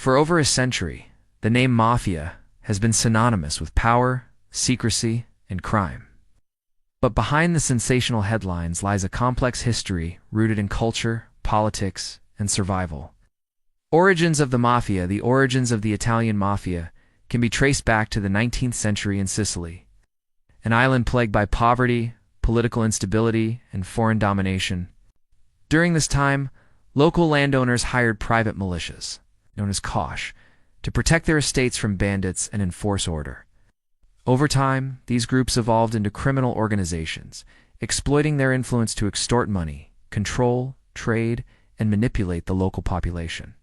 For over a century, the name mafia has been synonymous with power, secrecy, and crime. But behind the sensational headlines lies a complex history rooted in culture, politics, and survival. Origins of the mafia. The origins of the Italian Mafia can be traced back to the 19th century in Sicily, an island plagued by poverty, political instability, and foreign domination. During this time, local landowners hired private militias, known as cosh, to protect their estates from bandits and enforce order. Over time, these groups evolved into criminal organizations, exploiting their influence to extort money, control, trade, and manipulate the local population.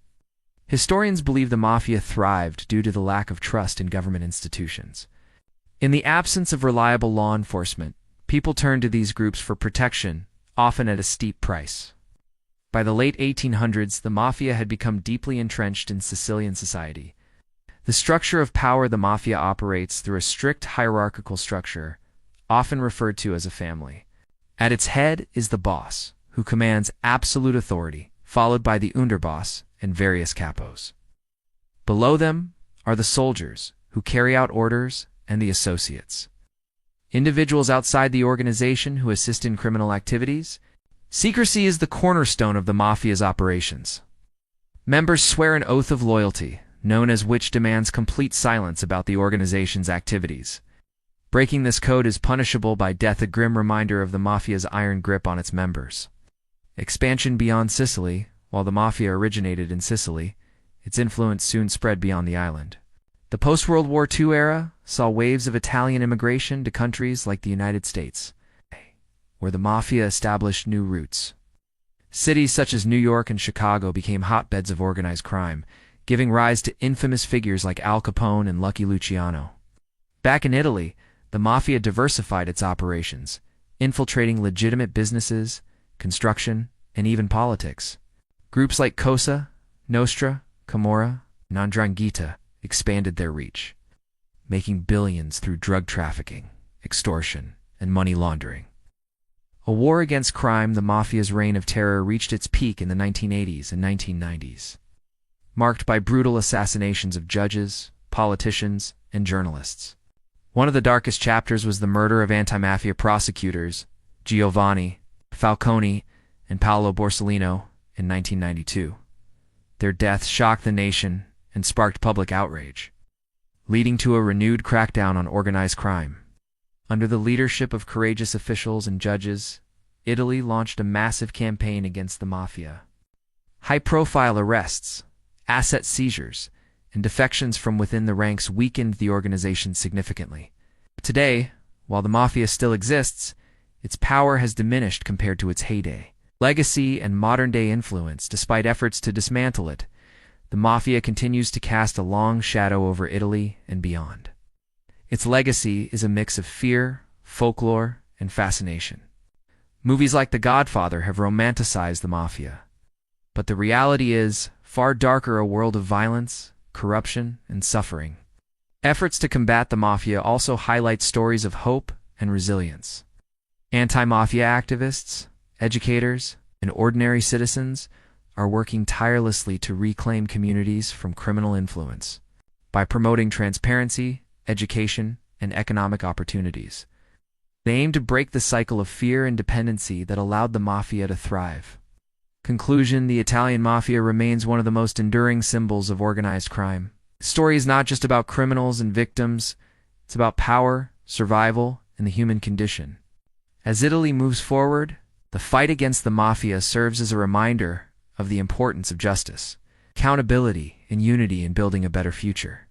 Historians believe the mafia thrived due to the lack of trust in government institutions. In the absence of reliable law enforcement, people turned to these groups for protection, often at a steep price. By the late 1800s, the mafia had become deeply entrenched in Sicilian society. The structure of power. The mafia operates through a strict hierarchical structure, often referred to as a family. At its head is the boss, who commands absolute authority, followed by the underboss and various capos. Below them are the soldiers, who carry out orders, and the associates, individuals outside the organization who assist in criminal activities. Secrecy is the cornerstone of the mafia's operations. Members swear an oath of loyalty, known as which demands complete silence about the organization's activities. Breaking this code is punishable by death, a grim reminder of the mafia's iron grip on its members. Expansion beyond Sicily. While the mafia originated in Sicily, its influence soon spread beyond the island. The post-World War II era saw waves of Italian immigration to countries like the United States, where the mafia established new roots. Cities such as New York and Chicago became hotbeds of organized crime, giving rise to infamous figures like Al Capone and Lucky Luciano. Back in Italy, the mafia diversified its operations, infiltrating legitimate businesses, construction, and even politics. Groups like Cosa, Nostra, Camorra, and 'Ndrangheta expanded their reach, making billions through drug trafficking, extortion, and money laundering. A war against crime. The mafia's reign of terror reached its peak in the 1980s and 1990s, marked by brutal assassinations of judges, politicians, and journalists. One of the darkest chapters was the murder of anti-mafia prosecutors Giovanni Falcone and Paolo Borsellino in 1992. Their deaths shocked the nation and sparked public outrage, leading to a renewed crackdown on organized crime. Under the leadership of courageous officials and judges, Italy launched a massive campaign against the mafia. High-profile arrests, asset seizures, and defections from within the ranks weakened the organization significantly. Today, while the mafia still exists, its power has diminished compared to its heyday. Legacy and modern-day influence. Despite efforts to dismantle it, the mafia continues to cast a long shadow over Italy and beyond. Its legacy is a mix of fear, folklore, and fascination. Movies like The Godfather have romanticized the mafia, but the reality is far darker, a world of violence, corruption, and suffering. Efforts to combat the mafia also highlight stories of hope and resilience. Anti-mafia activists, educators, and ordinary citizens are working tirelessly to reclaim communities from criminal influence. By promoting transparency, education, and economic opportunities, they aim to break the cycle of fear and dependency that allowed the mafia to thrive. Conclusion: the Italian Mafia remains one of the most enduring symbols of organized crime. The story is not just about criminals and victims, it's about power, survival, and the human condition. As Italy moves forward, the fight against the mafia serves as a reminder of the importance of justice, accountability, and unity in building a better future.